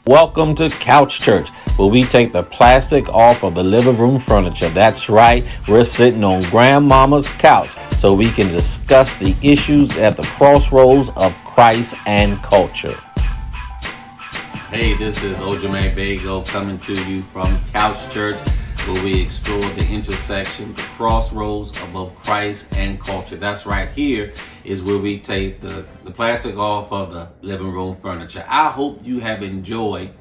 Welcome to Couch Church, where we take the plastic off of the living room furniture. That's right, we're sitting on grandmama's couch so we can discuss the issues at the crossroads of Christ and culture. Hey, this is Ojame Bago coming to you from Couch Church, where we explore the intersection, the crossroads of both Christ and culture. That's right, here is where we take the plastic off of the living room furniture. I hope you have enjoyed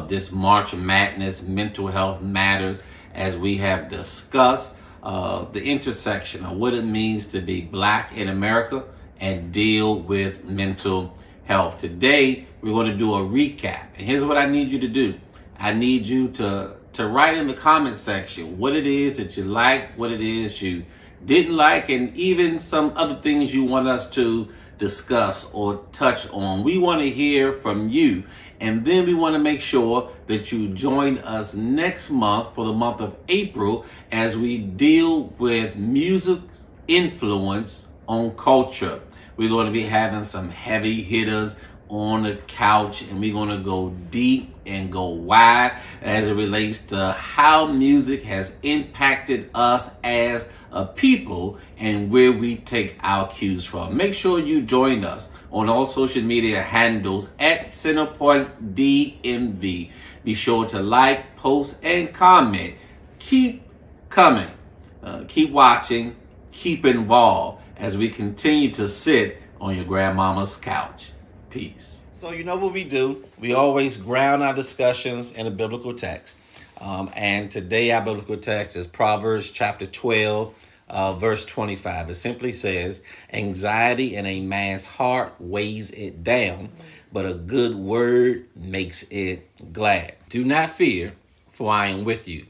this March Madness Mental Health Matters, as we have discussed the intersection of what it means to be Black in America and deal with mental health. Today, we're going to do a recap. And here's what I need you to do. I need you to write in the comment section what it is that you like, what it is you didn't like, and even some other things you want us to discuss or touch on. We want to hear from you. And then we want to make sure that you join us next month for the month of April as we deal with music's influence on culture. We're going to be having some heavy hitters on the couch, and we're going to go deep and go wide as it relates to how music has impacted us as a people and where we take our cues from. Make sure you join us on all social media handles at Centerpoint DMV. Be sure to like, post, and comment. Keep coming. Keep watching. Keep involved as we continue to sit on your grandmama's couch. Peace. So you know what we do? We always ground our discussions in a biblical text. And today our biblical text is Proverbs chapter 12, verse 25. It simply says, anxiety in a man's heart weighs it down, but a good word makes it glad. Do not fear, for I am with you.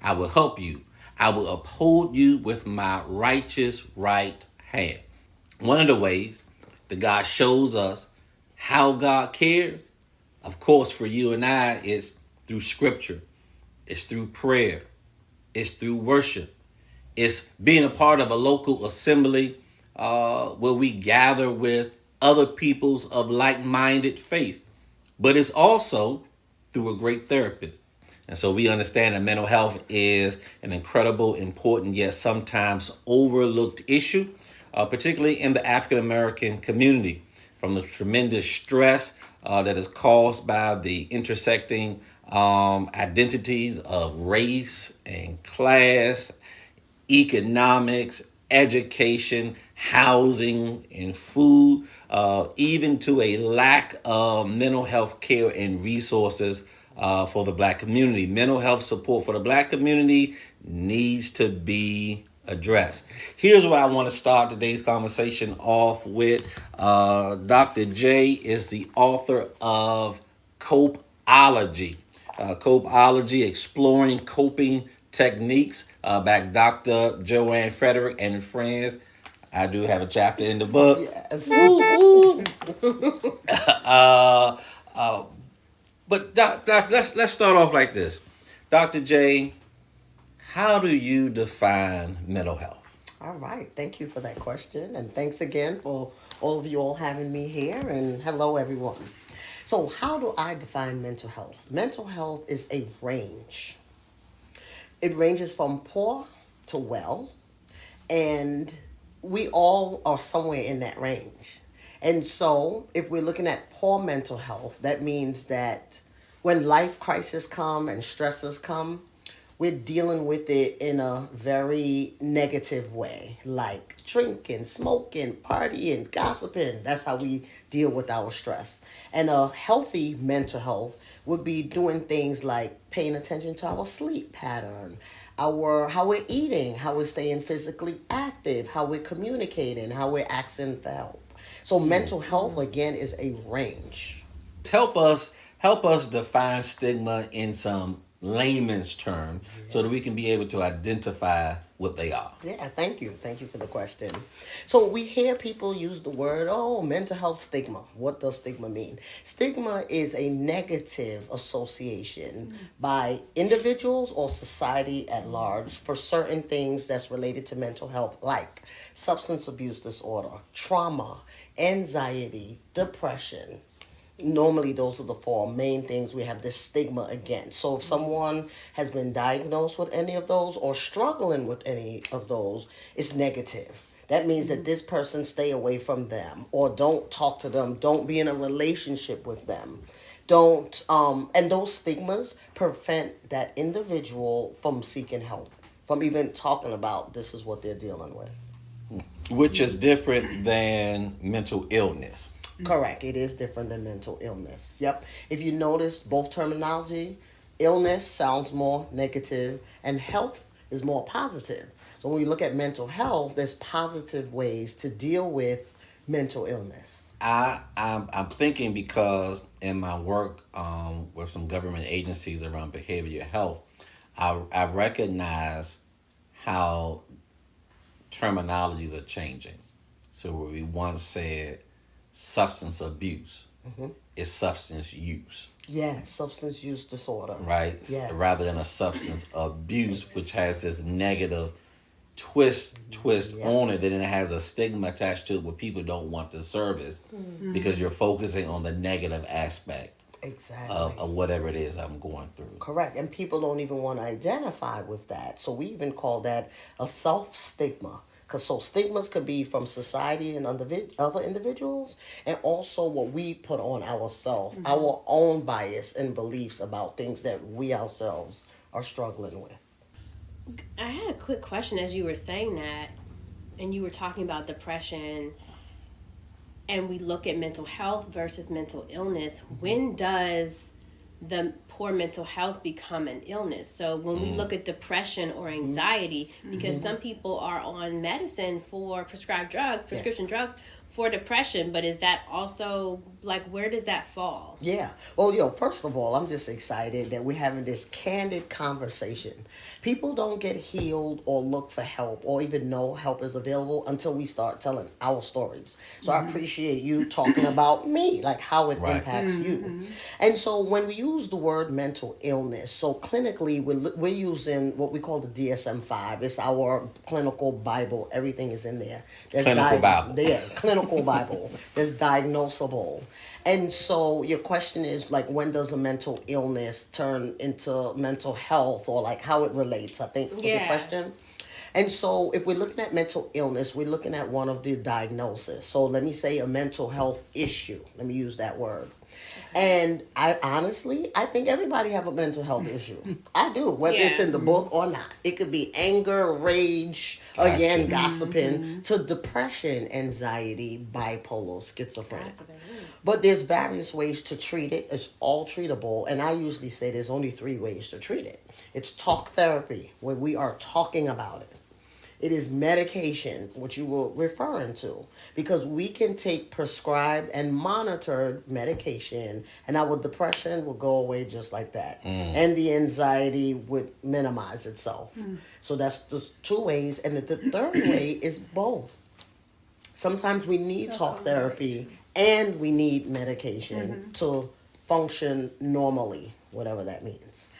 I will help you. I will uphold you with my righteous right hand. One of the ways that God shows us how God cares, of course, for you and I, is through scripture. It's through prayer. It's through worship. It's being a part of a local assembly where we gather with other peoples of like-minded faith. But it's also through a great therapist. And so we understand that mental health is an incredible, important, yet sometimes overlooked issue, particularly in the African-American community, from the tremendous stress that is caused by the intersecting identities of race and class, economics, education, housing, and food, even to a lack of mental health care and resources for the Black community. Mental health support for the Black community needs to be addressed. Here's what I want to start today's conversation off with. Dr. J is the author of Copeology. Copeology, Exploring Coping Techniques, by Dr. Joanne Frederick and friends. I do have a chapter in the book. Yes. But let's start off like this. Dr. J, how do you define mental health? All right. Thank you for that question. And thanks again for all of you all having me here. And hello, everyone. So how do I define mental health? Mental health is a range. It ranges from poor to well. And we all are somewhere in that range. And so if we're looking at poor mental health, that means that when life crises come and stresses come, we're dealing with it in a very negative way, like drinking, smoking, partying, gossiping. That's how we deal with our stress. And a healthy mental health would be doing things like paying attention to our sleep pattern, our how we're eating, how we're staying physically active, how we're communicating, how we're asking for help. So mental health, again, is a range. Help us define stigma in some layman's term so that we can be able to identify what they are. Yeah, thank you. Thank you for the question. So we hear people use the word, mental health stigma. What does stigma mean? Stigma is a negative association by individuals or society at large for certain things that's related to mental health, like substance abuse disorder, trauma, anxiety, depression, normally those are the four main things we have this stigma against. So if someone has been diagnosed with any of those or struggling with any of those, it's negative. That means that this person stay away from them or don't talk to them, don't be in a relationship with them. Don't and those stigmas prevent that individual from seeking help, from even talking about this is what they're dealing with. Which is different than mental illness. Correct. It is different than mental illness. Yep. If you notice both terminology, illness sounds more negative and health is more positive. So when we look at mental health, there's positive ways to deal with mental illness. I'm thinking because in my work with some government agencies around behavioral health, I recognize how terminologies are changing. So where we once said substance abuse is substance use, Yeah, substance use disorder. right? Yes. Rather than a substance abuse, which has this negative twist Yeah. on it, then it has a stigma attached to it where people don't want the service because you're focusing on the negative aspect Exactly. of whatever it is I'm going through. Correct. And people don't even want to identify with that. So we even call that a self stigma. Because so stigmas could be from society and other individuals, and also what we put on ourselves, our own bias and beliefs about things that we ourselves are struggling with. I had a quick question as you were saying that, and you were talking about depression, and we look at mental health versus mental illness. When does the poor mental health become an illness? So when we look at depression or anxiety, because some people are on medicine for prescribed drugs, prescription drugs for depression, but is that also, like, where does that fall? Yeah. Well, first of all, I'm just excited that we're having this candid conversation. People don't get healed or look for help or even know help is available until we start telling our stories. So I appreciate you talking about me, like how it Right. impacts you. And so when we use the word mental illness, so clinically we're using what we call the DSM-5. It's our clinical Bible. Everything is in there. There's Clinical Bible. Yeah, clinical Bible. There's diagnosable. And so your question is like, when does a mental illness turn into mental health, or like how it relates, I think was the Yeah. question. And so if we're looking at mental illness, we're looking at one of the diagnoses. So let me say a mental health issue. Let me use that word. And I think everybody have a mental health issue. I do, whether it's Yeah. in the book or not. It could be anger, rage, again, gossiping, to depression, anxiety, bipolar, schizophrenia. But there's various ways to treat it. It's all treatable. And I usually say there's only 3 ways to treat it. It's talk therapy, where we are talking about it. It is medication, which you were referring to, because we can take prescribed and monitored medication, and our depression will go away just like that. And the anxiety would minimize itself. So that's just 2 ways. And the third way is both. Sometimes we need talk therapy and we need medication to function normally, whatever that means.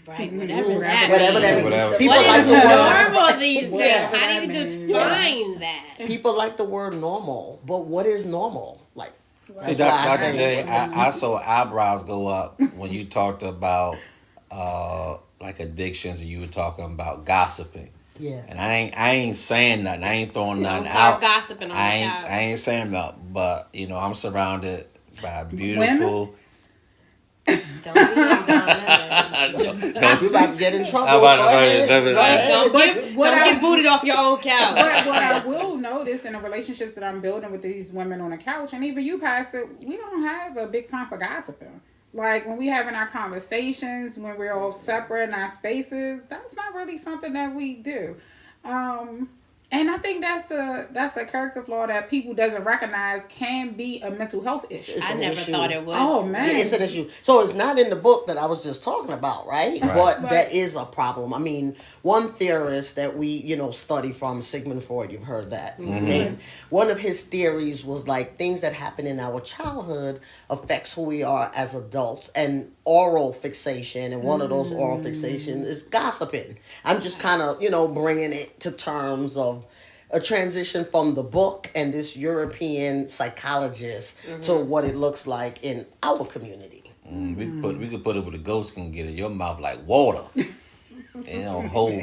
Right, whatever that Whatever means. that means. Whatever. People What like is the word. normal these days? Whatever I that need to means. define that. People like the word normal, but what is normal? Like, See, that's why I Dr. say- J, I saw eyebrows go up when you talked about like addictions, and you were talking about gossiping. Yes. And I ain't saying nothing. I ain't throwing nothing Don't start out. gossiping on the couch. I ain't saying nothing. But I'm surrounded by beautiful. Don't even go You about to get in trouble. I'm about to- Go ahead. let me- Go ahead. Don't get booted off your own couch. But what I will notice in the relationships that I'm building with these women on the couch, and even you, Pastor, we don't have a big time for gossiping. Like when we having our conversations, when we're all separate in our spaces, that's not really something that we do. And I think that's a character flaw that people doesn't recognize can be a mental health issue. It's I an never issue. thought it would. Oh man, It's an issue. So it's not in the book that I was just talking about, right? But that is a problem. I mean, one theorist that we, study from, Sigmund Freud, you've heard that name. One of his theories was like things that happen in our childhood affects who we are as adults, and oral fixation, and one of those oral fixations is gossiping. I'm just kind of, bringing it to terms of a transition from the book and this European psychologist to what it looks like in our community. We could put it where the ghost can get it. Your mouth like water. Hold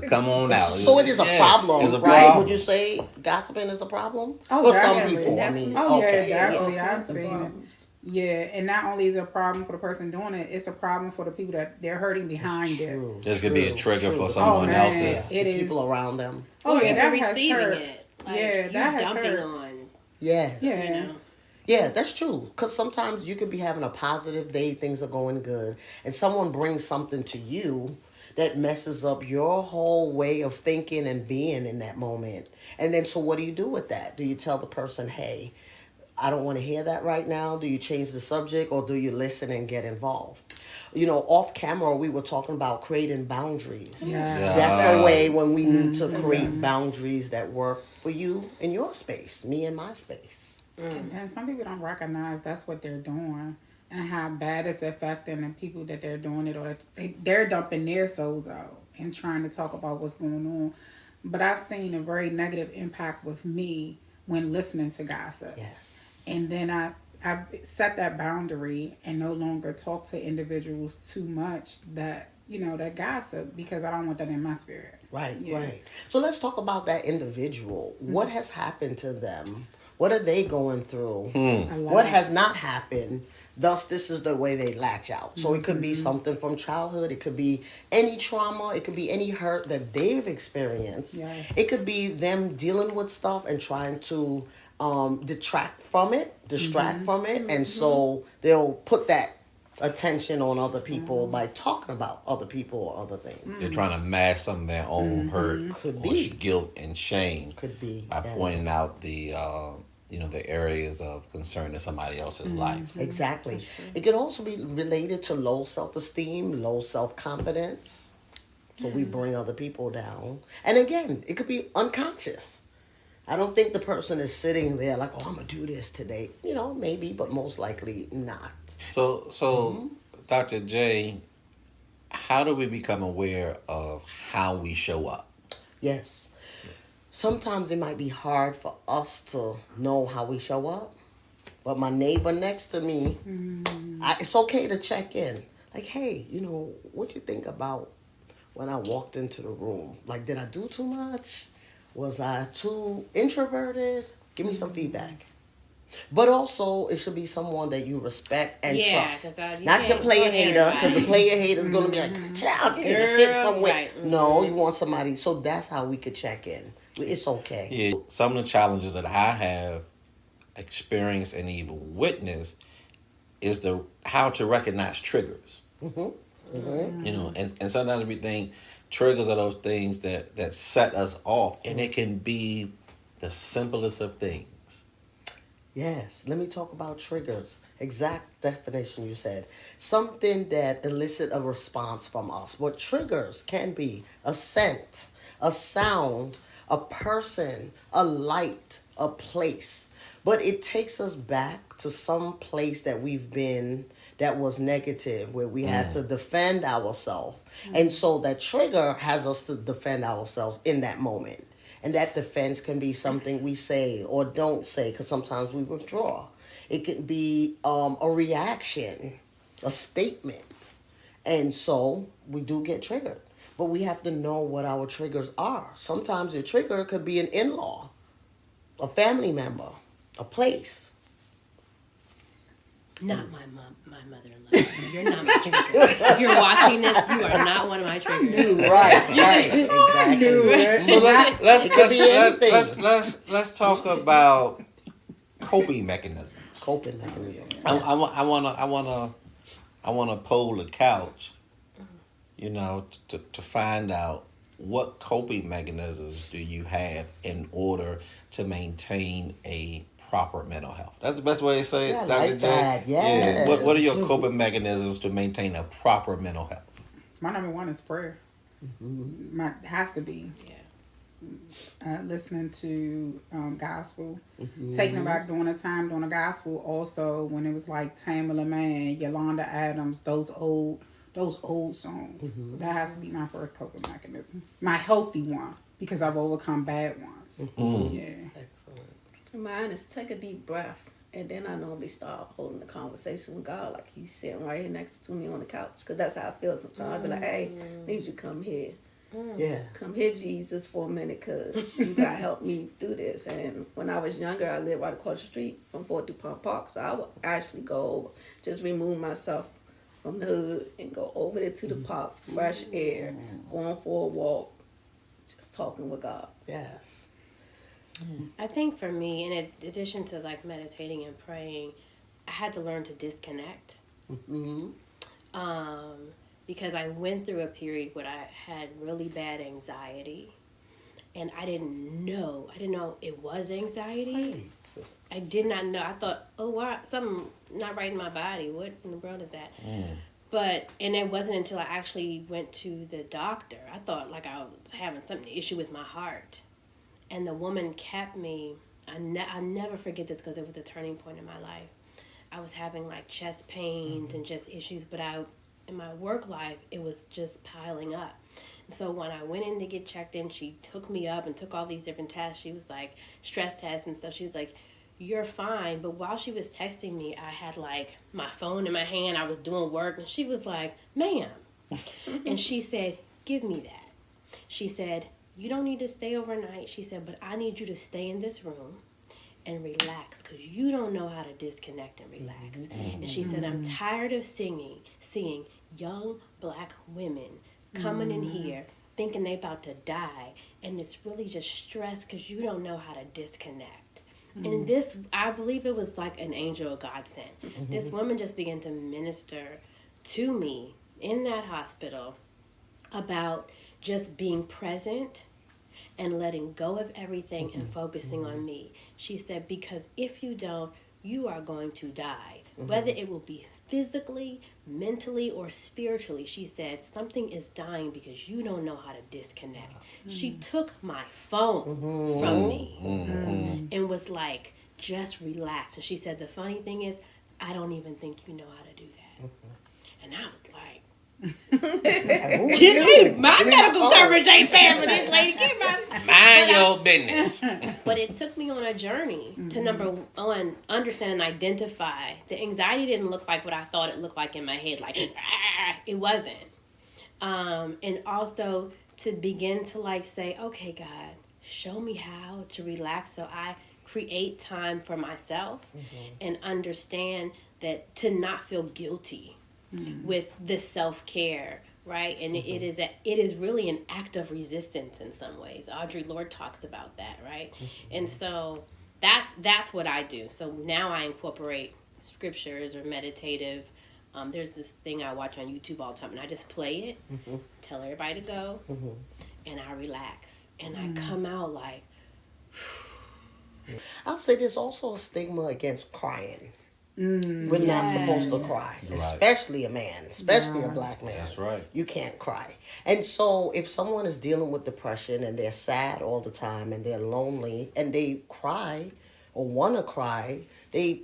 come on out. So it is a problem, it's a right? problem. Would you say gossiping is a problem Oh, for some definitely, people? I definitely. mean, Oh okay, yeah, definitely. All I've kinds of seen it. problems. Yeah, and not only is it a problem for the person doing it, it's a problem for the people that they're hurting behind it. True, This could be a true, trigger true. for someone man. else's. It The is. people around them. Oh Or yeah, even that has receiving hurt. it. Like, Yeah, you that has dumping hurt. on. Yes. Yeah. You know. Yeah, that's true. Because sometimes you could be having a positive day, things are going good, and someone brings something to you that messes up your whole way of thinking and being in that moment. And then, so what do you do with that? Do you tell the person, hey, I don't want to hear that right now? Do you change the subject, or do you listen and get involved? Off camera, we were talking about creating boundaries. Yeah. That's a way when we need to create boundaries that work for you in your space, me in my space. And some people don't recognize that's what they're doing and how bad it's affecting the people that they're doing it, or they're dumping their souls out and trying to talk about what's going on. But I've seen a very negative impact with me when listening to gossip. Yes. And then I set that boundary and no longer talk to individuals too much that gossip, because I don't want that in my spirit. Right, Yeah. right. So let's talk about that individual. What has happened to them? What are they going through? A lot. What has not happened? Thus, this is the way they latch out. So it could be something from childhood. It could be any trauma. It could be any hurt that they've experienced. Yes. It could be them dealing with stuff and trying to distract from it, from it. And so they'll put that attention on other people by talking about other people or other things. They're trying to mask some of their own hurt Could or be. guilt and shame Could be, by yes. pointing out the the areas of concern in somebody else's life. Exactly. It could also be related to low self-esteem, low self-confidence. So we bring other people down. And again, it could be unconscious. I don't think the person is sitting there like, oh, I'm going to do this today. Maybe, but most likely not. So Dr. J, how do we become aware of how we show up? Yes. Sometimes it might be hard for us to know how we show up. But my neighbor next to me, it's okay to check in. Like, hey, what you think about when I walked into the room? Like, did I do too much? Was I too introverted? Give me some feedback. But also, it should be someone that you respect and Yeah, trust. 'cause you Not your can't player go there, hater, because the right. player hater is going to be like, child, you need to sit Girl, somewhere. right, No, you want somebody. So that's how we could check in. It's okay. Yeah, some of the challenges that I have experienced and even witnessed is how to recognize triggers. And sometimes we think triggers are those things that set us off, and it can be the simplest of things. Yes, let me talk about triggers. Exact definition you said. Something that elicit a response from us. What triggers can be a scent, a sound, a person, a light, a place. But it takes us back to some place that we've been that was negative, where we had to defend ourselves. And so that trigger has us to defend ourselves in that moment. And that defense can be something we say or don't say, because sometimes we withdraw. It can be a reaction, a statement. And so we do get triggered. But we have to know what our triggers are. Sometimes your trigger could be an in-law, a family member, a place. Not my mom, my mother-in-law. You're not my trigger. If you're watching this, you are not one of my triggers. Right, exactly. So let's It could be anything. let's talk about coping mechanisms. Coping mechanisms. I wanna poll the couch, to find out what coping mechanisms do you have in order to maintain a proper mental health. That's the best way to say it, Yeah, I Dr. like J. that, yes. Yeah. What are your coping mechanisms to maintain a proper mental health? My number one is prayer. Has to be. Yeah. Listening to gospel, taking it back during the time during the gospel. Also, when it was like Tamala Man, Yolanda Adams, those old songs. That has to be my first coping mechanism. My healthy one. because I've overcome bad ones. Yeah. Excellent. Mine is take a deep breath, and then I normally start holding the conversation with God, like He's sitting right here next to me on the couch, because that's how I feel sometimes. I'd be like, hey, I need you to come here. Yeah. Come here, Jesus, for a minute, because you got to help me do this. And when I was younger, I lived right across the street from Fort DuPont Park, so I would actually go over, just remove myself from the hood and go over there to the park, fresh air, going for a walk, just talking with God. Yes. I think for me, in addition to like meditating and praying, I had to learn to disconnect. Because I went through a period where I had really bad anxiety, and I didn't know it was anxiety. Right. I did not know. I thought, oh, wow, something not right in my body. What in the world is that? And it wasn't until I actually went to the doctor. I thought like I was having some issue with my heart. And the woman kept me. I'll never forget this because it was a turning point in my life. I was having like chest pains and just issues, but in my work life, it was just piling up. So when I went in to get checked in, she took me up and took all these different tests. She was like, stress tests and stuff. She was like, you're fine. But while she was texting me, I had like my phone in my hand. I was doing work. And she was like, ma'am. And she said, give me that. She said, you don't need to stay overnight. She said, but I need you to stay in this room and relax because you don't know how to disconnect and relax. And she said, I'm tired of seeing young black women coming in here thinking they about to die, and it's really just stress because you don't know how to disconnect. And this, I believe it was like an angel of God sent. This woman just began to minister to me in that hospital about just being present and letting go of everything and focusing on me. She said, because if you don't, you are going to die. Whether it will be physically, mentally, or spiritually, she said, something is dying because you don't know how to disconnect. She took my phone from me and was like, just relax. And she said, the funny thing is, I don't even think you know how to do that. And I was like, my medical coverage ain't bad for this lady. Mind your business. But it took me on a journey to number one, understand and identify. The anxiety didn't look like what I thought it looked like in my head. Like, it wasn't. And also to begin to like say, okay, God, show me how to relax so I create time for myself and understand that to not feel guilty with this self-care, right? And it is really an act of resistance in some ways. Audre Lorde talks about that, right? And so that's what I do. So now I incorporate scriptures or meditative. There's this thing I watch on YouTube all the time, and I just play it, tell everybody to go, and I relax. And I come out like... I'll say there's also a stigma against crying. We're not supposed to cry, especially a man, especially a black man. That's right. You can't cry. And so if someone is dealing with depression and they're sad all the time and they're lonely and they cry or want to cry, they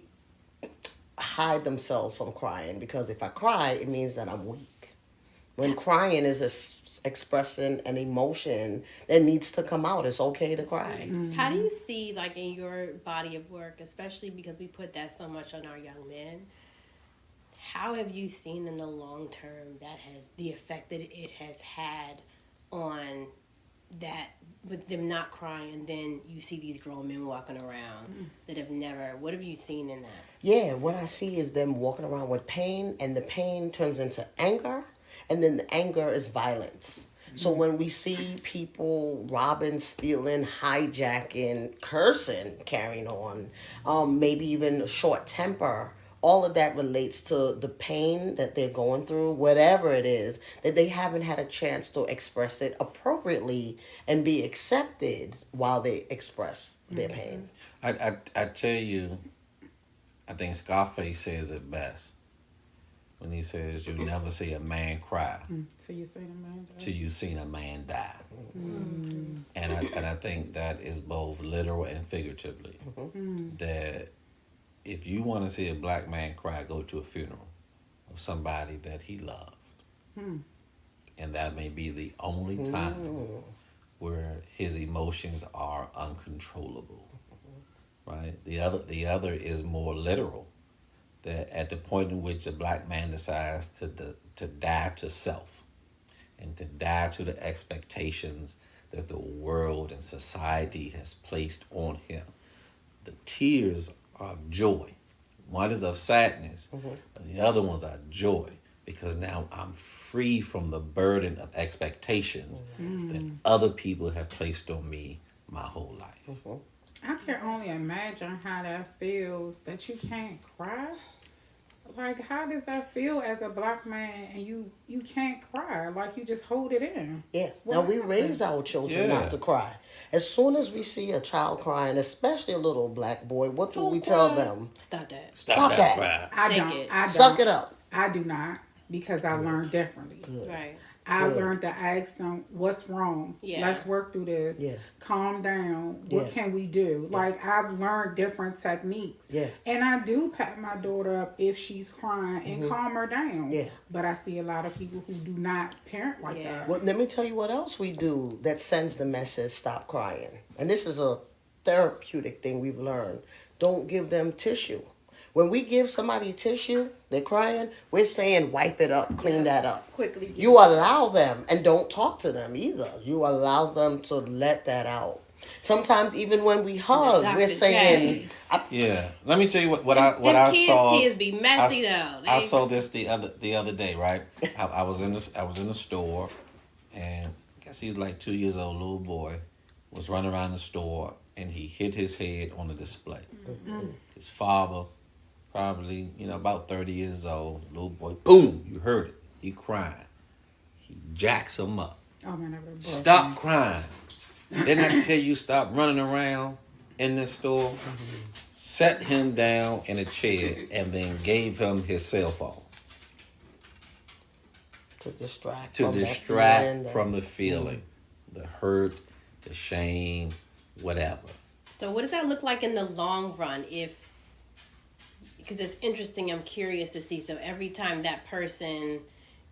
hide themselves from crying because if I cry, it means that I'm weak. When crying is expressing an emotion that needs to come out, it's okay to cry. How do you see, like, in your body of work, especially because we put that so much on our young men, how have you seen in the long term that has the effect that it has had on that, with them not crying, and then you see these grown men walking around that have never, what have you seen in that? Yeah, what I see is them walking around with pain, and the pain turns into anger. And then the anger is violence. So when we see people robbing, stealing, hijacking, cursing, carrying on, maybe even a short temper, all of that relates to the pain that they're going through, whatever it is, that they haven't had a chance to express it appropriately and be accepted while they express their pain. I tell you, I think Scarface says it best when he says, you never see a man cry So you say the man till you seen a man die. And I think that is both literal and figuratively. That if you want to see a black man cry, go to a funeral of somebody that he loved. And that may be the only time where his emotions are uncontrollable, right? The other is more literal, that at the point in which a black man decides to die to self and to die to the expectations that the world and society has placed on him. The tears are of joy. One is of sadness, but the other ones are joy, because now I'm free from the burden of expectations that other people have placed on me my whole life. I can only imagine how that feels that you can't cry. Like, how does that feel as a black man and you can't cry? Like, you just hold it in. Yeah. What Now we happened? raise our children Yeah. not to cry. As soon as we see a child crying, especially a little black boy, what do we tell them? Stop that. Stop that. cry. I Take don't. it. I don't. Suck it up. I do not, because I learned differently. Right. I Good. learned to ask them, what's wrong? Yeah. Let's work through this. Yes. Calm down. What Yeah. can we do? Like, I've learned different techniques. Yeah. And I do pat my daughter up if she's crying and calm her down. Yeah. But I see a lot of people who do not parent like Yeah. that. Well, let me tell you what else we do that sends the message, stop crying. And this is a therapeutic thing we've learned. Don't give them tissue. When we give somebody tissue, they're crying, we're saying wipe it up, clean that up. Quickly. You allow them, and don't talk to them either. You allow them to let that out. Sometimes even when we hug, Dr. we're saying, J. Yeah, let me tell you what I Them kids' saw. tears be messy though. I saw this the other day, right? I was in the store, and I guess he was like 2 years old, little boy, was running around the store, and he hit his head on the display. His father, probably about 30 years old, little boy, boom, you heard it. He crying. He jacks him up. Oh, man, that was Stop crying. Didn't I tell you stop running around in this store? Set him down in a chair and then gave him his cell phone to distract to from that distract feeling, from the feeling, the hurt, the shame, whatever. So what does that look like in the long run because it's interesting, I'm curious to see. So every time that person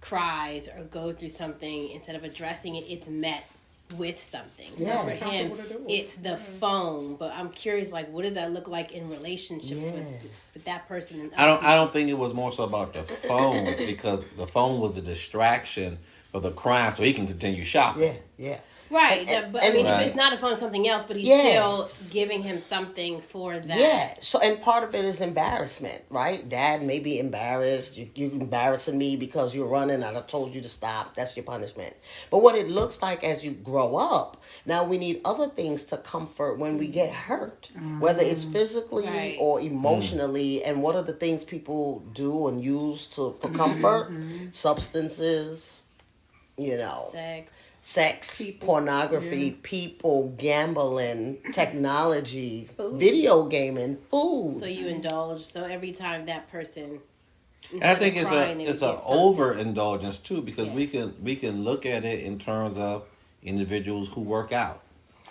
cries or goes through something, instead of addressing it, it's met with something. Yeah. So for him, Comfortable to do it. it's the phone. But I'm curious, like, what does that look like in relationships with that person? And I don't think it was more so about the phone because the phone was a distraction for the crime so he can continue shopping. Yeah. Right, but I mean, Right. if it's not a phone, it's something else. But he's Yes. still giving him something for that. Yeah. So, and part of it is embarrassment, right? Dad may be embarrassed. You embarrassing me because you're running and I told you to stop. That's your punishment. But what it looks like as you grow up, now we need other things to comfort when we get hurt, whether it's physically Right. or emotionally. And what are the things people do and use for comfort? Substances, Sex. sex, pornography, people, gambling, technology, video gaming, food. So you indulge. So every time that person. And I think it's crying, they a get something. overindulgence too because Yeah. we can look at it in terms of individuals who work out.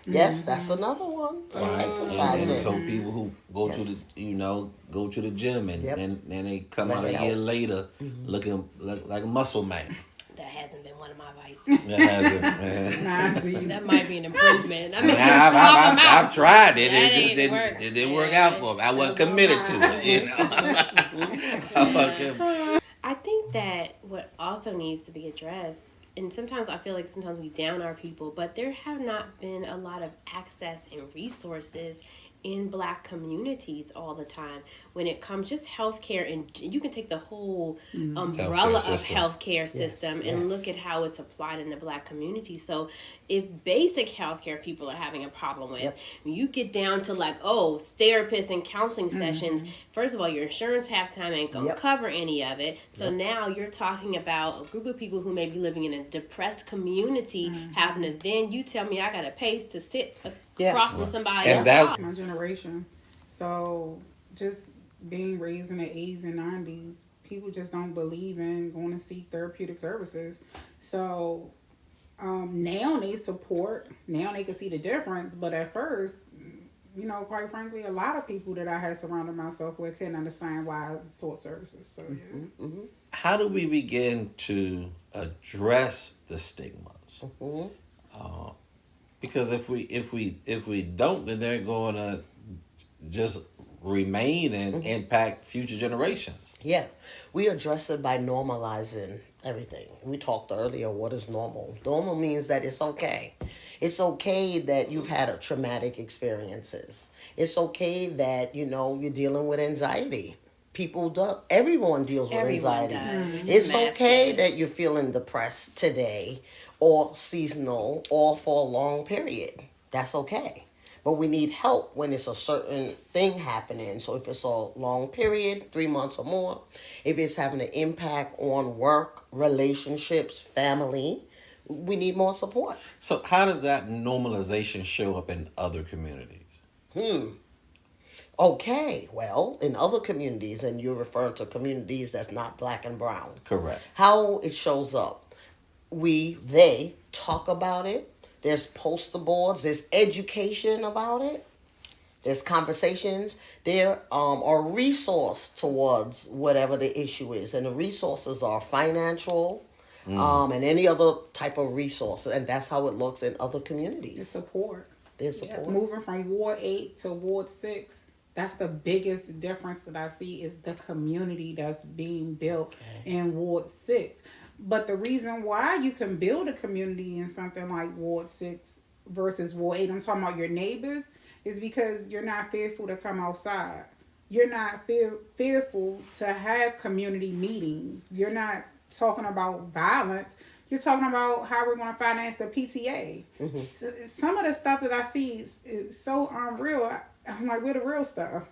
Yes, that's another one. So Right. exercising. And so people who go Yes. go to the gym and Yep. then they come Work out it a year out. later looking like a muscle man. That hasn't been one of my vices. That hasn't, man. Nah, see, That might be an improvement. I mean, I've tried it. That It just ain't didn't work. it didn't work out for me. I wasn't committed to it. I wasn't I think that what also needs to be addressed, and sometimes I feel like sometimes we down our people, but there have not been a lot of access and resources in Black communities all the time when it comes just healthcare, and you can take the whole umbrella Healthcare of system. healthcare system and yes. look at how it's applied in the Black community. So if basic healthcare people are having a problem with, Yep. when you get down to like, therapists and counseling sessions, first of all, your insurance half time ain't gonna Yep. cover any of it. So now you're talking about a group of people who may be living in a depressed community having to then you tell me I gotta pay to sit across from somebody And else. that's my generation. So just being raised in the 80s and 90s, people just don't believe in going to seek therapeutic services. So now they support, now they can see the difference. But at first, quite frankly, a lot of people that I had surrounded myself with couldn't understand why I sought services. So yeah. how do we begin to address the stigmas? Because if we don't, then they're going to just remain and impact future generations. Yeah, we address it by normalizing everything. We talked earlier, what is normal? Normal means that it's okay. It's okay that you've had a traumatic experiences. It's okay that, you're dealing with anxiety. People do, everyone deals with Everyone anxiety. does. You It's just mask okay it. that you're feeling depressed today or seasonal or for a long period. That's okay. But we need help when it's a certain thing happening. So if it's a long period, 3 months or more, if it's having an impact on work, relationships, family, we need more support. So how does that normalization show up in other communities? Okay, well, in other communities, and you're referring to communities that's not black and brown, Correct. how it shows up, they talk about it. There's poster boards, there's education about it, there's conversations. There are resource towards whatever the issue is, and the resources are financial, and any other type of resource, and that's how it looks in other The communities. support. There's support. Moving from Ward 8 to Ward 6, that's the biggest difference that I see is the community that's being built in Ward 6. But the reason why you can build a community in something like Ward 6 versus Ward 8, I'm talking about your neighbors, is because you're not fearful to come outside. You're not fearful to have community meetings. You're not talking about violence. You're talking about how we're going to finance the PTA. So, some of the stuff that I see is so unreal. I'm like, where the real stuff?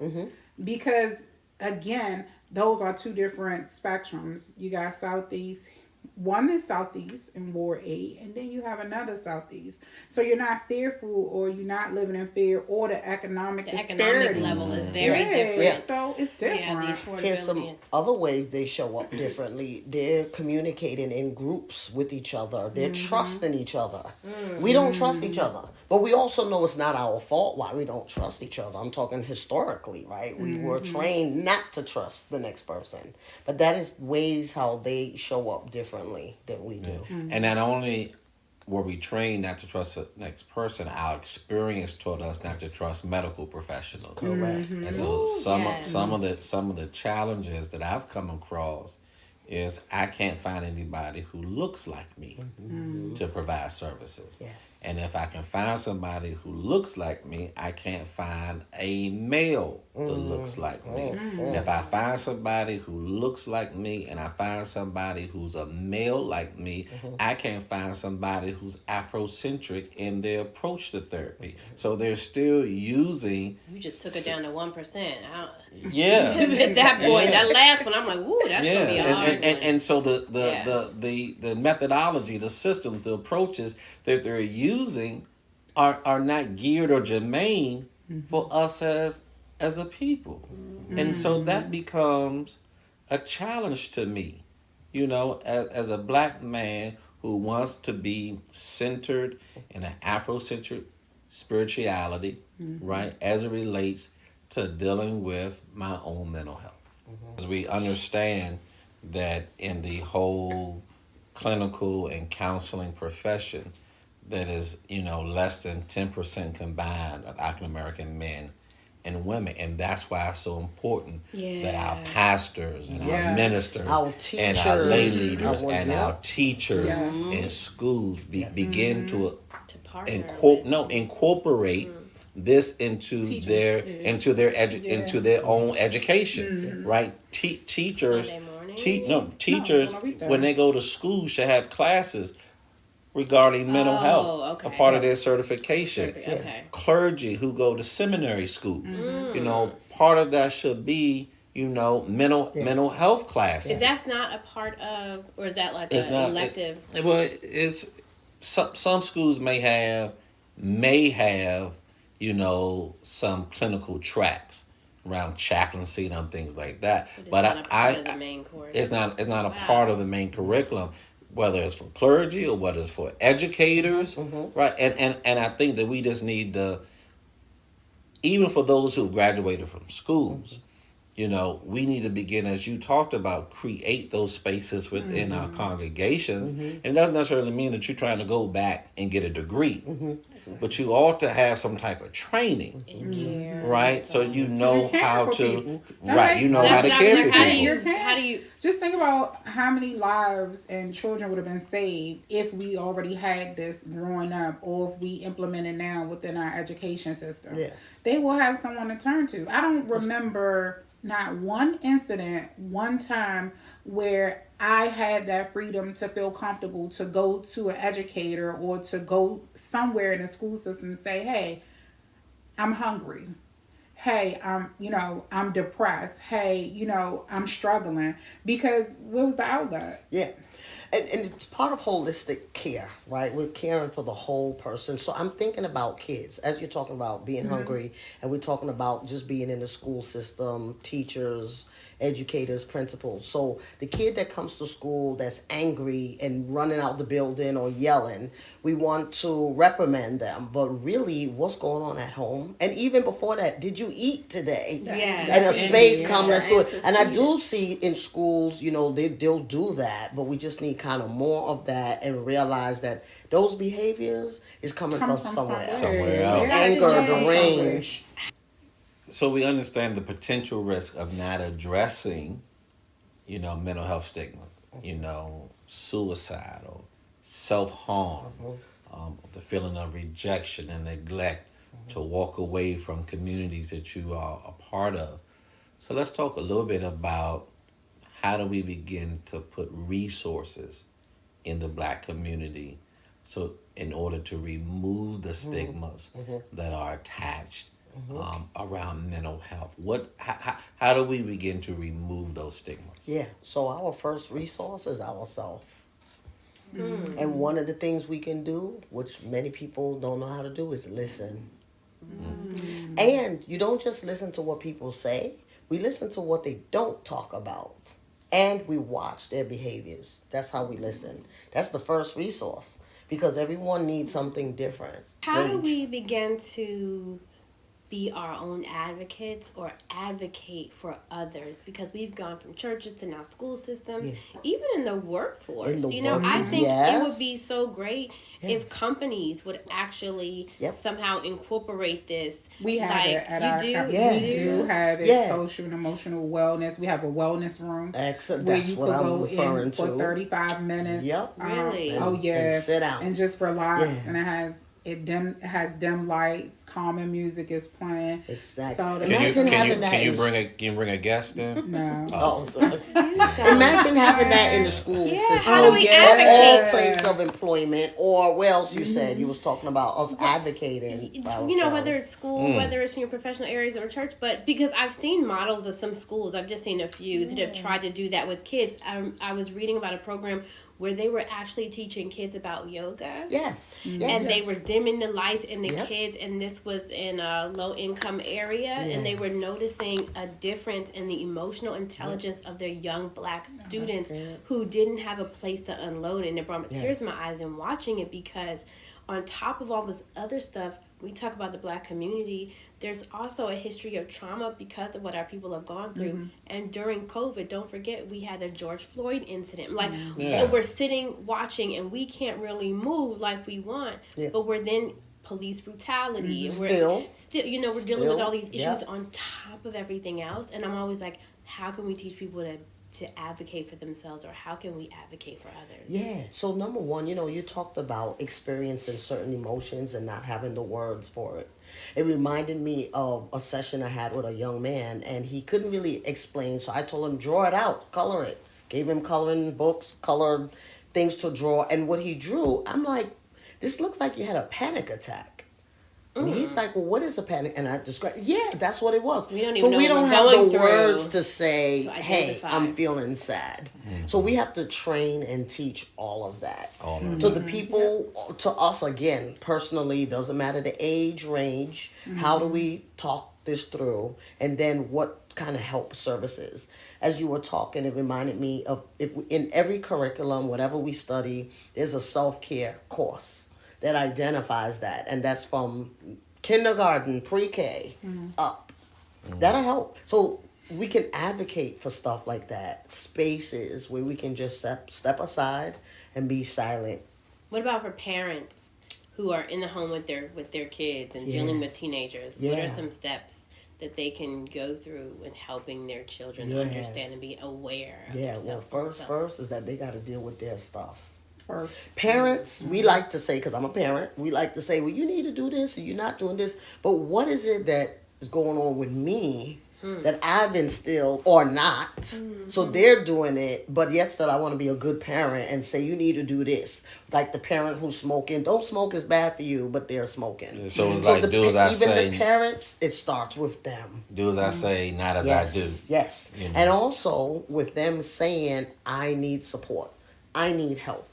Because, again, those are two different spectrums. You got Southeast. One is Southeast in Ward 8, and then you have another Southeast. So you're not fearful, or you're not living in fear, or the economic The disparity. economic level is very Yeah, different. so it's different. Yeah, the affordability. Here's some other ways they show up differently. They're communicating in groups with each other. They're trusting each other. We don't trust each other. But we also know it's not our fault why we don't trust each other. I'm talking historically, right? We were trained not to trust the next person. But that is ways how they show up differently than we do. And not only were we trained not to trust the next person, our experience taught us not to trust medical professionals. Correct. And so Ooh, yes. some of the challenges that I've come across is I can't find anybody who looks like me to provide services. Yes. And if I can find somebody who looks like me, I can't find a male that looks like me. And if I find somebody who looks like me and I find somebody who's a male like me, I can't find somebody who's Afrocentric in their approach to therapy. So they're still using, You just took it down to 1%. yeah. At that point, Yeah. that last one, I'm like, woo, that's Yeah, gonna be a hard and one. so Yeah. the methodology, the systems, the approaches that they're using are not geared or germane for us as a people, and so that becomes a challenge to me, as a black man who wants to be centered in an Afrocentric spirituality, right, as it relates to dealing with my own mental health. As we understand that in the whole clinical and counseling profession, that is, less than 10% combined of African American men and women. And that's why it's so important that our Yeah. pastors and our Yes. ministers Our and our lay teachers, leaders our- and yeah. our teachers Yes. in schools begin to To partner incorporate this into Teachers, their yeah. into their Yeah. into their own education, right? Teachers, Sunday morning? teachers on a weekday. when they go to school should have classes regarding mental health, okay. a part of their certification. Okay. Clergy who go to seminary schools, part of that should be mental health classes. If that's not a part of, or is that like It's an not elective? Well, it's some schools may have some clinical tracks around chaplaincy and things like that. But it's not a part of the main course. It's not a Wow. part of the main curriculum, whether it's for clergy or whether it's for educators, right? And I think that we just need to, even for those who graduated from schools, we need to begin, as you talked about, create those spaces within our congregations. And it doesn't necessarily mean that you're trying to go back and get a degree. but you ought to have some type of training, right? So you know care how for to, people. That right? makes You know sense. how to That's what I care was for like, people. how do you Just think about how many lives and children would have been saved if we already had this growing up, or if we implement it now within our education system. Yes. They will have someone to turn to. I don't remember not one incident, one time where I had that freedom to feel comfortable to go to an educator or to go somewhere in the school system and say, hey, I'm hungry. Hey, I'm depressed. Hey, I'm struggling. Because what was the outlet? Yeah. And it's part of holistic care, right? We're caring for the whole person. So I'm thinking about kids, as you're talking about being hungry, and we're talking about just being in the school system, teachers, educators, principals. So the kid that comes to school that's angry and running out the building or yelling, we want to reprimand them. But really, what's going on at home? And even before that, did you eat today? Yes. And a space Yeah. come, let's do it. And I Antecedent. do see in schools, they'll do that, but we just need kind of more of that and realize that those behaviors is coming Come from somewhere else. Somewhere else. Yeah. Anger, Dr. the J. range. So we understand the potential risk of not addressing, mental health stigma, suicidal, self-harm, the feeling of rejection and neglect, to walk away from communities that you are a part of. So let's talk a little bit about how do we begin to put resources in the Black community, so in order to remove the stigmas that are attached around mental health. How do we begin to remove those stigmas? Yeah. So our first resource is ourself. And one of the things we can do, which many people don't know how to do, is listen. And you don't just listen to what people say. We listen to what they don't talk about. And we watch their behaviors. That's how we listen. That's the first resource. Because everyone needs something different. How do Range. we begin to be our own advocates or advocate for others? Because we've gone from churches to now school systems, even in the workforce. In the I think it would Yes. be so great if companies would actually Yep. somehow incorporate this. We have Like, it at you our do? company. Yes. We do have it, Yeah. social and emotional wellness. We have a wellness room. Excellent. Where That's you what could I'm go referring in for to. 35 minutes. Yep. Really? Oh And- yeah. and sit down. And just relax. Yes. And it has dim lights, calming music is playing. Exactly. So the- Imagine having that Can you in- bring a guest in? No. Oh, sorry. Imagine having that in the school Yeah, system. how do we yeah. advocate? Or place of employment, or what else you said? You was talking about us advocating. by Whether ourselves. it's school, whether it's in your professional areas or church, but because I've seen models of some schools, I've just seen a few that have tried to do that with kids. I was reading about a program where they were actually teaching kids about yoga. Yes. And Yes. they were dimming the lights in the Yep. kids, and this was in a low income area, and they were Yes. noticing a difference in the emotional intelligence of their young Black students good. who didn't have a place to unload. And it brought me tears in Yes. my eyes in watching it, because on top of all this other stuff, we talk about the Black community, there's also a history of trauma because of what our people have gone through. And during COVID, don't forget, we had the George Floyd incident. Like, Yeah. and we're sitting watching, and we can't really move like we want, Yeah. but we're then police brutality. And Still. we're still, we're dealing with all these issues Yep. on top of everything else. And I'm always like, how can we teach people to advocate for themselves, or how can we advocate for others? Yeah. So number one, you talked about experiencing certain emotions and not having the words for it. It reminded me of a session I had with a young man, and he couldn't really explain. So I told him, draw it out, color it. Gave him coloring books, colored things to draw. And what he drew, I'm like, this looks like you had a panic attack. And he's like, well, what is a panic? And I described, yeah, that's what it was. We don't So even know we what don't we're have going the through words to say, to hey, identify. I'm feeling sad. So we have to train and teach all of that. All of To the people, to us, again, personally, doesn't matter the age range. How do we talk this through? And then what kind of help services? As you were talking, it reminded me of, if in every curriculum, whatever we study, there's a self-care course that identifies that. And that's from kindergarten, pre-K, up. That'll help. So we can advocate for stuff like that. Spaces where we can just step aside and be silent. What about for parents who are in the home with their kids and dealing with Yes. teenagers, what Yeah. are some steps that they can go through in helping their children Yes. understand and be aware of Yeah, their well, self? first is that they got to deal with their stuff. First. Parents, we like to say, because I'm a parent, we like to say, well, you need to do this and you're not doing this. But what is it that is going on with me that I've instilled or not? So they're doing it, but yet still I want to be a good parent and say, you need to do this. Like the parent who's smoking, don't smoke is bad for you, but they're smoking. So it's like, do as I even say, the parents, it starts with them. do as I say, not as Yes, I do. yes. You know. And also with them saying, I need support. I need help.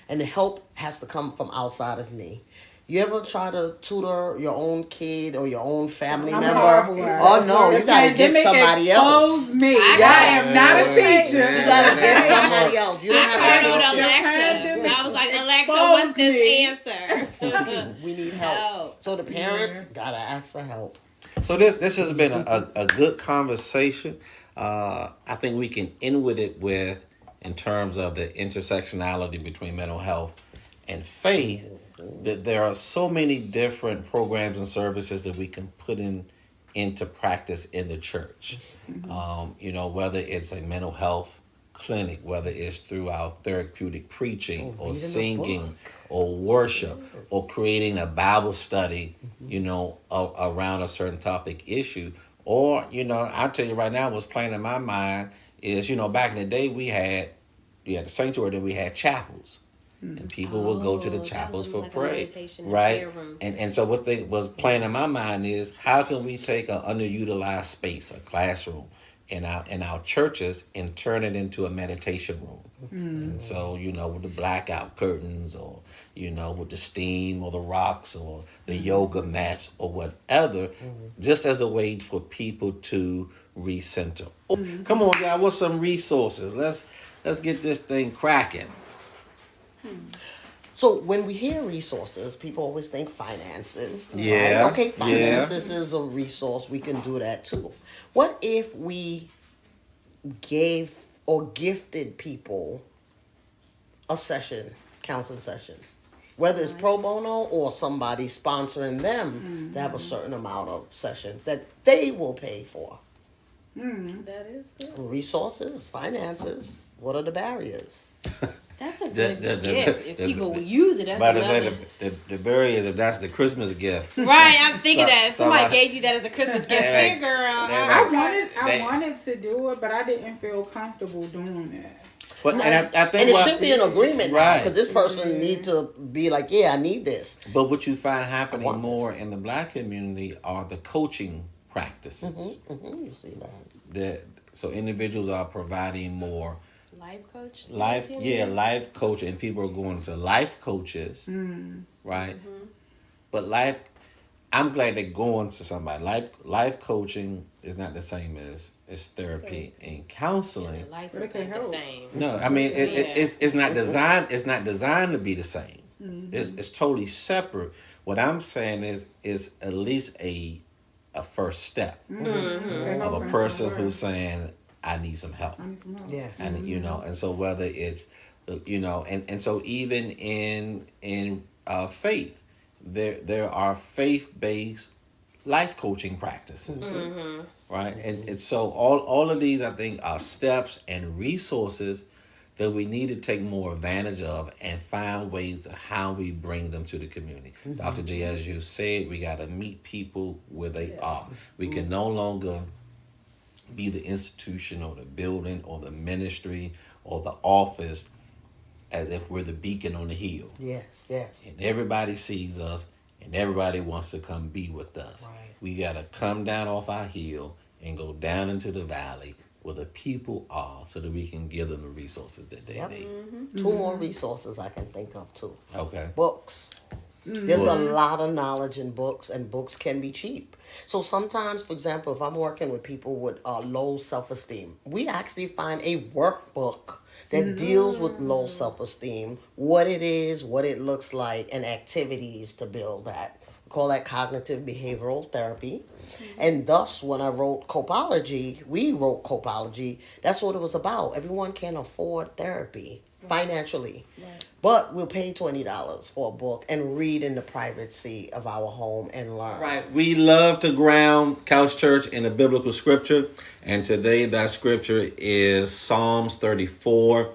And the help has to come from outside of me. You ever try to tutor your own kid or your own family I'm member? horrible at Oh it. no, The you gotta get pandemic somebody exposed else. me. Yeah. I am not a teacher. You gotta get somebody else. You don't I have heard to on do it. Alexa. I was like, Alexa, exposed what's this me. answer? We need help. Help. So the parents gotta ask for help. So this has been a good conversation. I think we can end with it with in terms of the intersectionality between mental health and faith. That there are so many different programs and services that we can put into practice in the church. Whether it's a mental health clinic, whether it's through our therapeutic preaching or reading a singing book. or worship or creating a Bible study, around a certain topic issue. Or, I'll tell you right now, what's playing in my mind is, back in the day we had the sanctuary, then we had chapels. And people would go to the Oh, that chapels was for like a prayer, meditation and right? prayer room. And so was playing in my mind is how can we take an underutilized space, a classroom, in our churches and turn it into a meditation room. And so with the blackout curtains or with the steam or the rocks or the yoga mats or whatever, just as a way for people to recenter. Oh, come on, y'all, what's some resources? Let's get this thing cracking. So when we hear resources, people always think finances. Yeah, Right? Okay, yeah. finances is a resource. We can do that too. What if we gave or gifted people a session, counseling sessions? Whether it's pro bono or somebody sponsoring them to have a certain amount of sessions that they will pay for. That is good. Resources, finances. What are the barriers? That's a The- good the- the- gift. If the- people will use it, that's But I another. say the barrier is if that's the Christmas gift. Right, I'm thinking So- that if so somebody like- gave you that as a Christmas gift, Like- here, girl. like- I wanted to do it, but I didn't feel comfortable doing it. But and I think And it what- should be an agreement, right? Because this person need to be like, yeah, I need this. But what you find happening want more in the black community are the coaching practices. You see that? So individuals are providing more Life coach. life coach, and people are going to life coaches, right? But I'm glad they're going to somebody. Life coaching is not the same as therapy and counseling. The license But it can ain't the help. same. No, I mean it's not designed. It's not designed to be the same. Mm-hmm. It's totally separate. What I'm saying is at least a first step of a person who's saying, I need some help. I need some help. Yes. And and so whether it's and so even in faith, there are faith-based life coaching practices, right? And so all of these I think are steps and resources that we need to take more advantage of and find ways of how we bring them to the community. Dr. J, as you said, we got to meet people where they are. We can no longer be the institution or the building or the ministry or the office as if we're the beacon on the hill. Yes, yes. And everybody sees us and everybody wants to come be with us. Right. We got to come down off our hill and go down into the valley where the people are so that we can give them the resources that they Yep. need. Two more resources I can think of too. Okay. Books. There's a lot of knowledge in books, and books can be cheap. So sometimes, for example, if I'm working with people with low self-esteem, we actually find a workbook that deals with low self-esteem, what it is, what it looks like, and activities to build that. We call that cognitive behavioral therapy. And thus, when I wrote Copology, we wrote Copology, that's what it was about. Everyone can't afford therapy financially. But we'll pay $20 for a book and read in the privacy of our home and learn. Right. We love to ground Couch Church in the biblical scripture. And today that scripture is Psalms 34,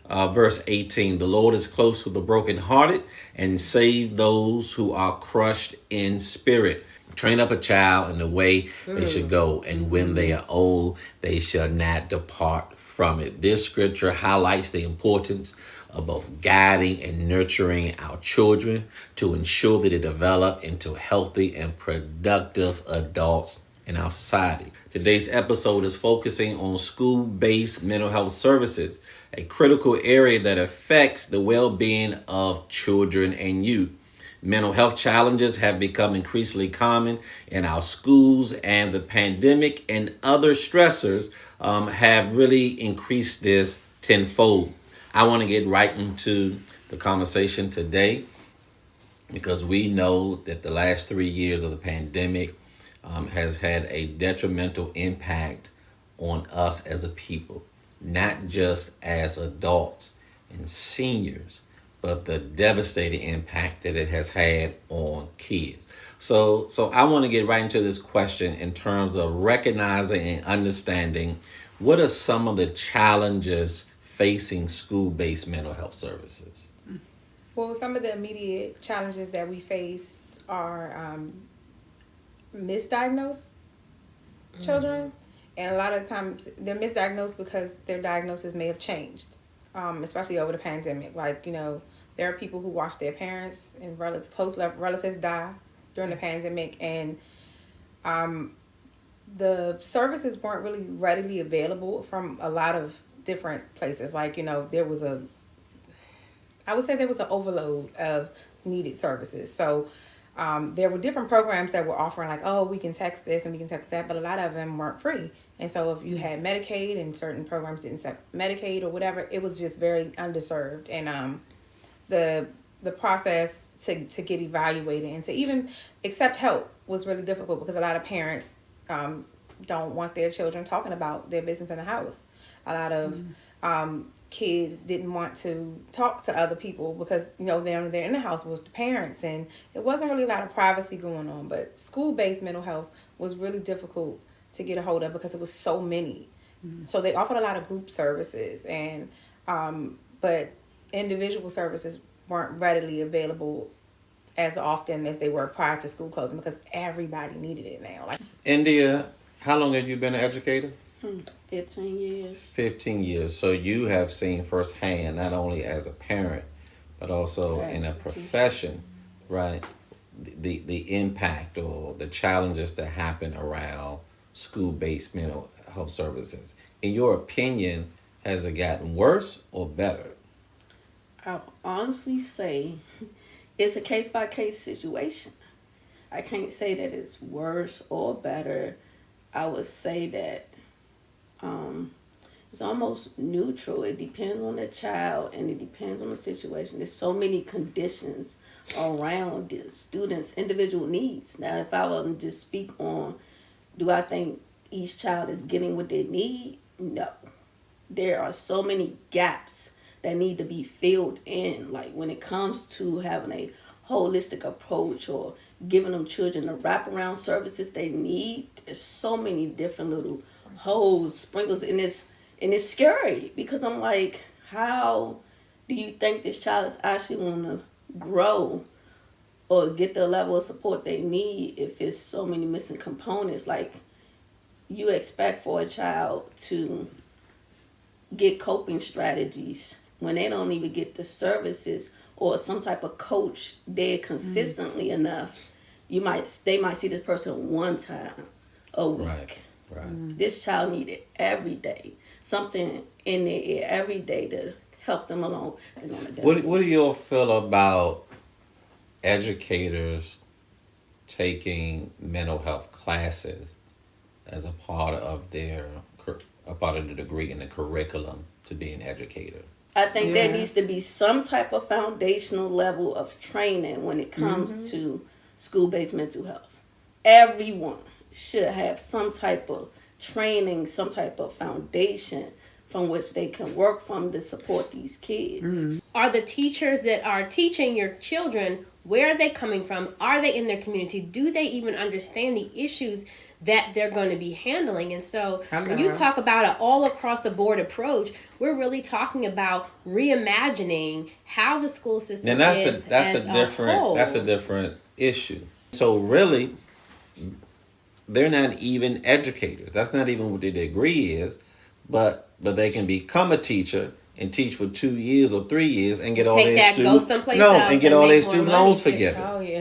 verse 18. The Lord is close to the brokenhearted and save those who are crushed in spirit. Train up a child in the way they should go, and when they are old, they shall not depart from it. This scripture highlights the importance of both guiding and nurturing our children to ensure that they develop into healthy and productive adults in our society. Today's episode is focusing on school-based mental health services, a critical area that affects the well-being of children and youth. Mental health challenges have become increasingly common in our schools, and the pandemic and other stressors have really increased this tenfold. I want to get right into the conversation today because we know that the last 3 years of the pandemic has had a detrimental impact on us as a people, not just as adults and seniors, but the devastating impact that it has had on kids. So I want to get right into this question in terms of recognizing and understanding what are some of the challenges facing school-based mental health services. Well, some of the immediate challenges that we face are misdiagnosed children, and a lot of times they're misdiagnosed because their diagnosis may have changed, especially over the pandemic. Like, you know, there are people who watch their parents and close relatives die during the pandemic, and the services weren't really readily available from a lot of different places. Like, you know, I would say there was an overload of needed services. So there were different programs that were offering, like, oh, we can text this and we can text that, but a lot of them weren't free. And so if you had Medicaid and certain programs didn't accept Medicaid or whatever, it was just very underserved. And the process to get evaluated and to even accept help was really difficult because a lot of parents don't want their children talking about their business in the house. A lot of kids didn't want to talk to other people because, you know, they're in the house with the parents, and it wasn't really a lot of privacy going on. But school-based mental health was really difficult to get a hold of because it was so many. So they offered a lot of group services, and but individual services weren't readily available as often as they were prior to school closing because everybody needed it now. Like, India, how long have you been an educator? 15 years. 15 years. So you have seen firsthand, not only as a parent, but also in a profession, right? The impact or the challenges that happen around school-based mental health services. In your opinion, has it gotten worse or better? I'll honestly say it's a case-by-case situation. I can't say that it's worse or better. I would say that it's almost neutral. It depends on the child and it depends on the situation. There's so many conditions around the students' individual needs. Now, if I were to just speak on, do I think each child is getting what they need? No. There are so many gaps that need to be filled in. Like when it comes to having a holistic approach or giving them children the wraparound services they need, there's so many different little holes, sprinkles, and it's scary because I'm like, how do you think this child is actually going to grow or get the level of support they need if it's so many missing components? Like, you expect for a child to get coping strategies when they don't even get the services or some type of coach there consistently enough. They might see this person one time a week. Right. This child needed every day something in their ear every day to help them along. What do you all feel about educators taking mental health classes as a part of the degree in the curriculum to be an educator? I think there needs to be some type of foundational level of training when it comes to school-based mental health. Everyone should have some type of training, some type of foundation from which they can work from to support these kids. Are the teachers that are teaching your children, where are they coming from? Are they in their community? Do they even understand the issues that they're going to be handling? And so when you talk about an all across the board approach, we're really talking about reimagining how the school system And that's is that's as a different whole. that's a different issue. So really, they're not even educators. That's not even what their degree is, but they can become a teacher and teach for 2 years or 3 years and get all Take their that, student go someplace no else and get and all their make more student money, loans too. forgiven. Oh yeah.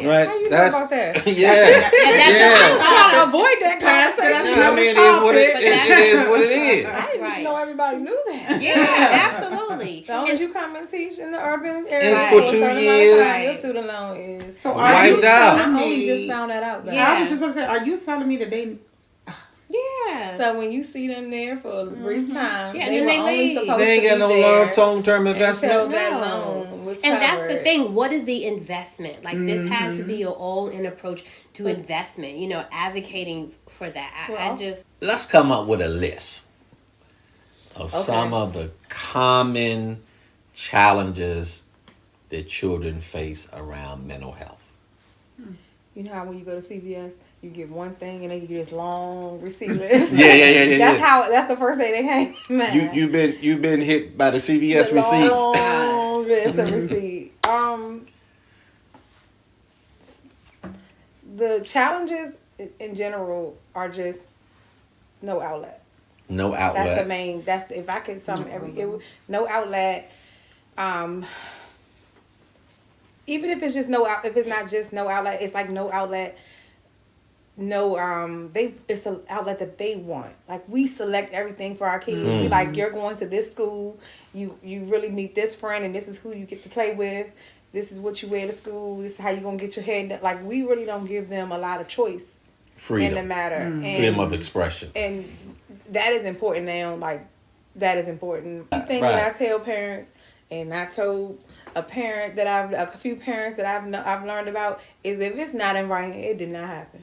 Right? How you That's feel about that? yeah. I was That's trying to avoid that conversation. I mean, it is what it, But it that's- is what it is. I didn't Right. even know everybody knew that. Yeah, absolutely. As long as And you come and teach in the urban area And for for a 2 certain amount of years. time, your student loan is. So Wiped are you out. I telling only me? just found that out. Though. Yeah. I was just going to say, are you telling me that they? yeah. So when you see them there for a brief time, Yeah, and they then were they only leave. supposed They ain't to got be no there long-term until investment. that No. loan was And that's the covered. thing. What is the investment? Like this has to be your all-in approach to investment. You know, advocating for that. I Well, just Let's come up with a list of some of the common challenges that children face around mental health. You know how when you go to CVS, you get one thing and they give you this long receipt list. Yeah. That's the first thing they came. Man. You've been hit by the CVS The receipts. long list of receipt. The challenges in general are just no outlet. No outlet. That's the main. If I could sum no outlet. Even if it's just if it's not just no outlet, it's like no outlet. No, it's the outlet that they want. Like we select everything for our kids. We like, you're going to this school. You really meet this friend, and this is who you get to play with. This is what you wear to school. This is how you're gonna get your head done. Like we really don't give them a lot of choice Freedom. in the matter. And, Freedom of expression. and that is important now. Like that is important. The thing Right. that I tell parents, and I told a parent that a few parents that I've learned about, is if it's not in writing, it did not happen.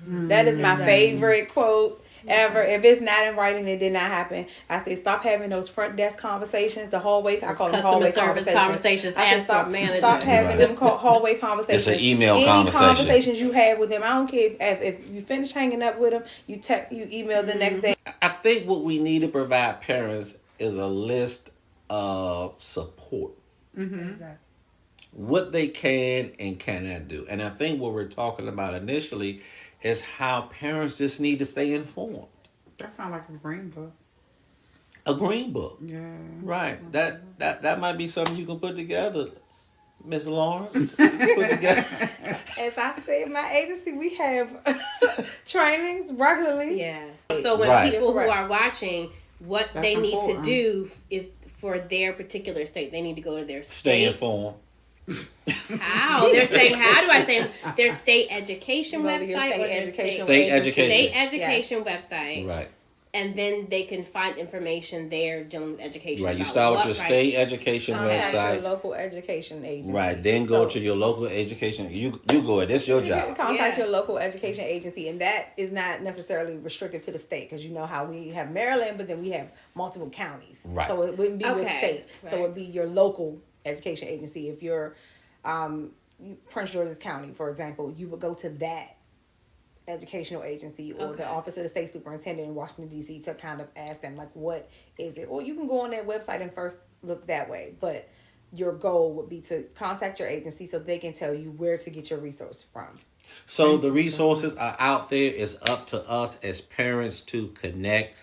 That is my favorite quote ever. If it's not in writing, it did not happen. I say stop having those front desk conversations, the hallway. I call them customer hallway service conversations. I Ask said for a manager. stop having Right. them hallway conversations. It's an email Any conversation. conversations you have with them, I don't care if you finish hanging up with them, you email the next day. I think what we need to provide parents is a list of support. What they can and cannot do. And I think what we're talking about initially is how parents just need to stay informed. That sounds like a green book. A green book. Yeah. Right. That might be something you can put together, Miss Lawrence. You can put together. As I said, in my agency, we have trainings regularly. Yeah. So when Right. people who Correct. are watching, what That's they need important. to do if for their particular state, they need to go to their Stay state. informed. How? They're saying, how do I say their state education Go to your website state or their education State agency. education. state education website, Right. and then they can find information there dealing with education. Right. You about start with what your rights- state education Contact your website. local education agency. Right. Then go So- to your local education. You go ahead. That's your You can job. contact Yeah. your local education agency, and that is not necessarily restrictive to the state, because you know how we have Maryland, but then we have multiple counties. Right. So it wouldn't be with Okay. state. So Right. it'd be your local education agency. If you're Prince George's County, for example, you would go to that educational agency or Okay. the Office of the State Superintendent in Washington, D.C. to kind of ask them, like, what is it? Or you can go on that website and first look that way. But your goal would be to contact your agency so they can tell you where to get your resource from. So the resources are out there. It's up to us as parents to connect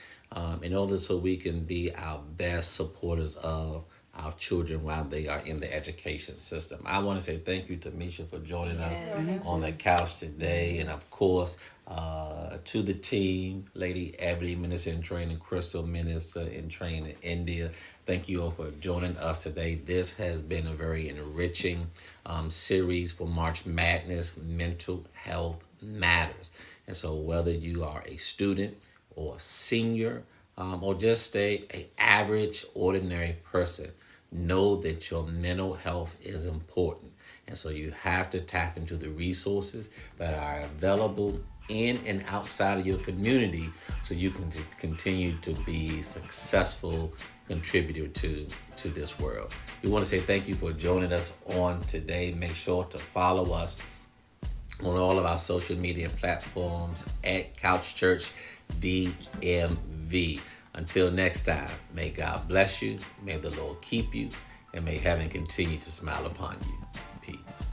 in order so we can be our best supporters of our children while they are in the education system. I want to say thank you to Misha for joining us on the couch today. And of course, to the team, Lady Ebony, Minister in Training, Crystal, Minister in Training, India. Thank you all for joining us today. This has been a very enriching series for March Madness. Mental Health Matters. And so whether you are a student or a senior or just a average, ordinary person, know that your mental health is important. And so you have to tap into the resources that are available in and outside of your community so you can continue to be successful contributor to this world. We want to say thank you for joining us on today. Make sure to follow us on all of our social media platforms at Couch Church DMV. Until next time, may God bless you, may the Lord keep you, and may heaven continue to smile upon you. Peace.